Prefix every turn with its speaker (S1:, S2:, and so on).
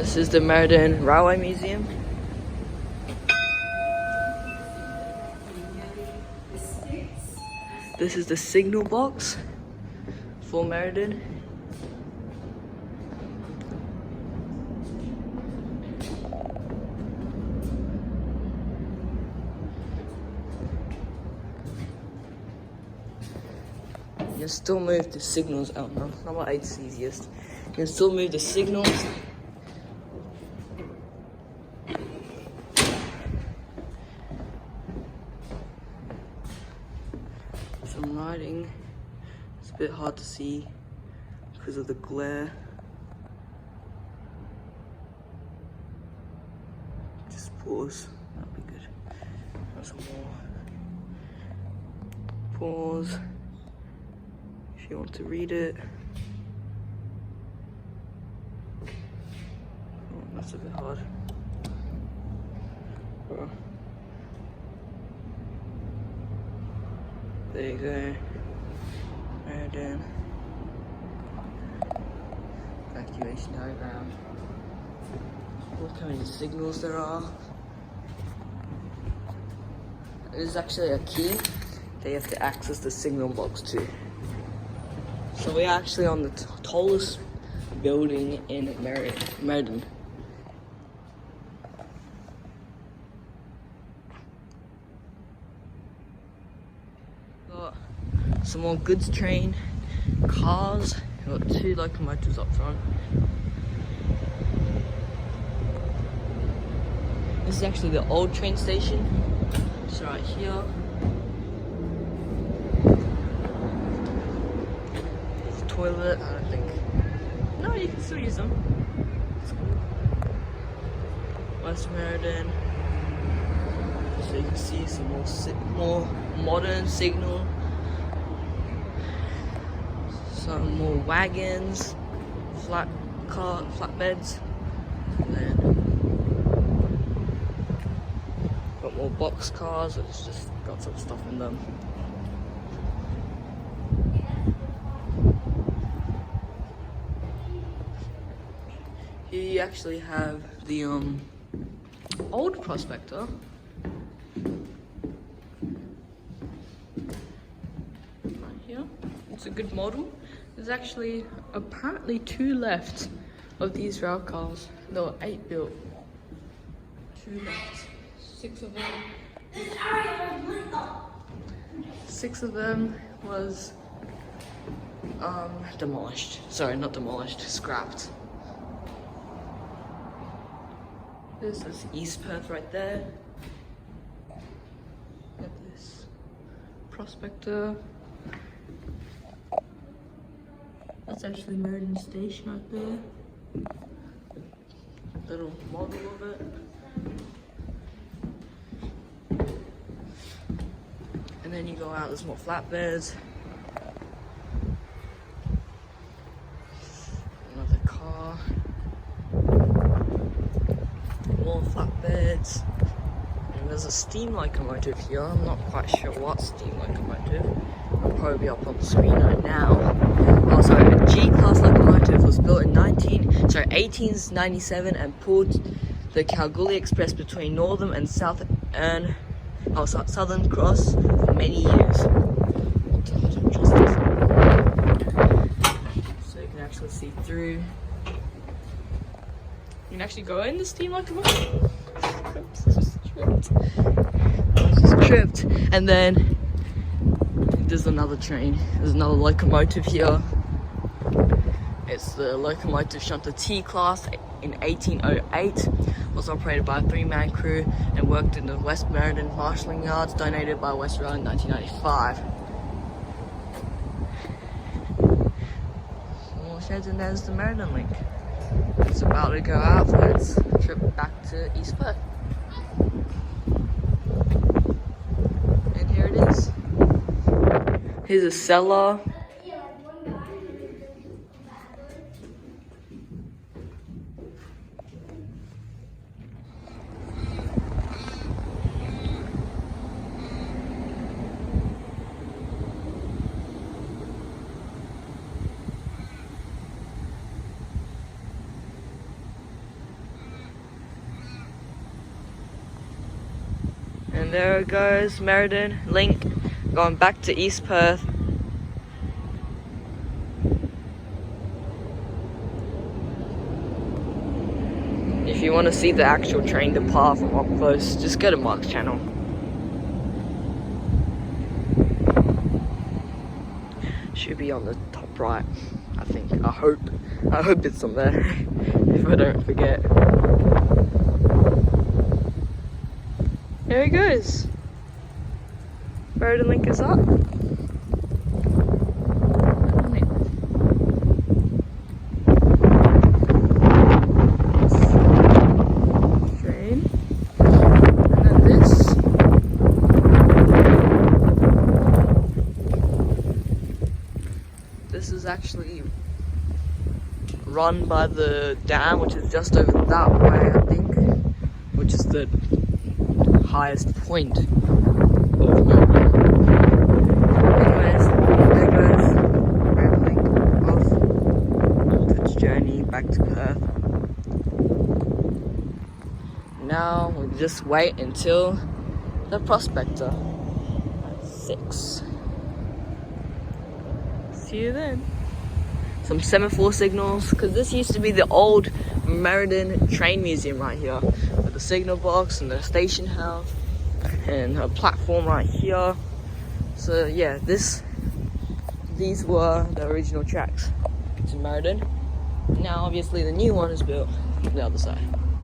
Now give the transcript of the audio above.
S1: This is the Merredin Railway Museum. This is the signal box for Merredin. You can still move the signals. Oh no, number 8 is easiest. You can still move the signals. Some writing. It's a bit hard to see because of the glare. Just pause. That'll be good. Some more. Pause. If you want to read it. Oh, that's a bit hard. Oh. There you go. Merredin. Evacuation diagram. Look how many signals there are. There's actually a key that you have to access the signal box too. So we're actually on the tallest building in Merredin. Got some more goods train cars. Got 2 locomotives up front. This is actually the old train station. It's right here. Toilet, I don't think. No, you can still use them. It's cool. West Merredin. So you can see some more modern signal. Some more wagons, flatbeds. And then got more box cars. It's just got some stuff in them. Here you actually have the old prospector. Right here. It's a good model. There's actually apparently 2 left of these rail cars. There were 8 built. 2 left. 6 of them. 6 of them was demolished. Sorry, not demolished, scrapped. This is East Perth right there. Got this prospector. That's actually Merredin Station right there. Little model of it. And then you go out, there's more flatbeds. Another car. More flatbeds. And there's a steam locomotive here. I'm not quite sure what steam locomotive. It'll probably be up on the screen right now. Also, a G-class locomotive was built in 1897 and pulled the Kalgoorlie Express between Northern and Southern Cross for many years. So you can actually see through. You can actually go in the steam locomotive. Just tripped. And then there's another train. There's another locomotive here. It's the locomotive Shunter T-class in 1808. Was operated by a 3-man crew and worked in the West Merredin marshalling yards, donated by West Rail in 1995. More sheds, and there's the Merredin link. It's about to go out for its trip back to East Perth. And here it is. Here's a cellar. And there it goes, Merredin link going back to East Perth. If you want to see the actual train depart from up close, just go to Mark's channel. Should be on the top right, I think. I hope it's on there, if I don't forget. There it goes. Merredin link is up. Train. And then this. This is actually run by the dam, which is just over that way, I think, which is the highest point of Merredin. Anyways, there goes Merredin off its journey back to Perth. Now we'll just wait until the prospector at 6. See you then. Some semaphore signals, because this used to be the old Merredin train museum right here, with the signal box and the station house and a platform right here. So yeah, these were the original tracks to Merredin. Now obviously the new one is built on the other side.